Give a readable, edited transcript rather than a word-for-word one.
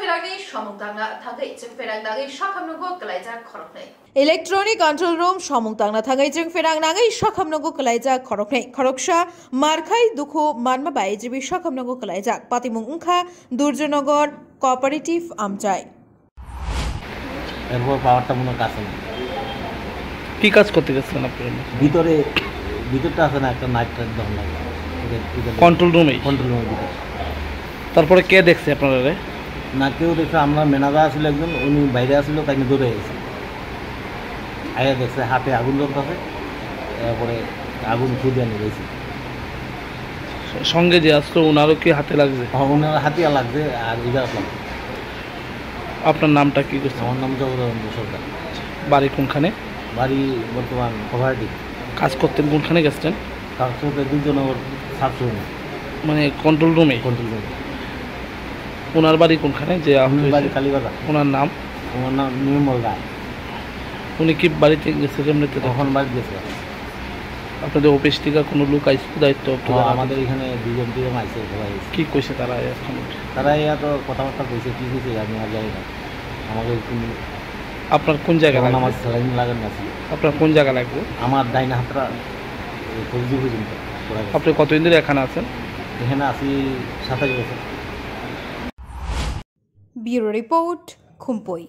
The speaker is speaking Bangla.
ferangni samungtangna thangai jeng ferangdangai sakhamnungo kalaijak khoroknai electronic control room समूंगतांगना थांगै जों फेरांनाङै साखामनांगौ कलायजाक खरखनै खरकसा मारखाय दुखु मानमा बाय जिबि साखामनांगौ कलायजाक पातिमुं उंखा दुर्जनगर कोऑपारेटिव আমচাই এরপর পাওয়ারটা মনে কাছে না কি কাজ করতে গেছেন আপনারা ভিতরটা আছে না একটা নাইট ট্রেন দহন লাগে কন্ট্রোল রুমে ভিতরে তারপরে কে দেখছে আপনারা না কেউ দেখছে আমরা ম্যানেজার আসলে একজন উনি বাইরে আসছিল তাকে দৌড়ে গেছে আয়া দেখছে হাতে আগুন জ্বলতেছে এরপরে আগুন খুঁজে নিয়ে গেছে সঙ্গে যে আসতো ওনারও কি হাতে লাগছে ওনার হাতিয়া লাগছে আর ইজার লাগছে আপনার নামটা কি করছে আমার নাম জগদানন্দ সরকার বাড়ি কোনখানে বাড়ি বর্তমান কোভারডি কাজ করতেন কোনখানে গেছেন তার সাথে দুজনের সাবসুন মানে কন্ট্রোল রুমে ওনার বাড়ি কোনখানে যে বাড়ি কালীবাজার ওনার নাম নির্মল রায় উনি কি বাড়িতে গেছে এমনিতে তখন বাড়ি গেছে আপনাদের অফিস থেকে কোনো লোক আইসে দায়িত্ব আমাদের এখানে দুজন আইসে সবাই কি কইছে তারা এখন তারা এত কথাবার্তা কইছে কি কইছে আমি আর জানি না আমাকে আপনার কোন জায়গা লাগবে আমার স্যালাইন লাগানো আছে আপনার কোন জায়গা লাগবে আমার ডাইনা হাতটা কলজি পর্যন্ত আপনি কতদিন ধরে এখানে আছেন এখানে আছি 27 বছর ব্যুরো রিপোর্ট খুমপই।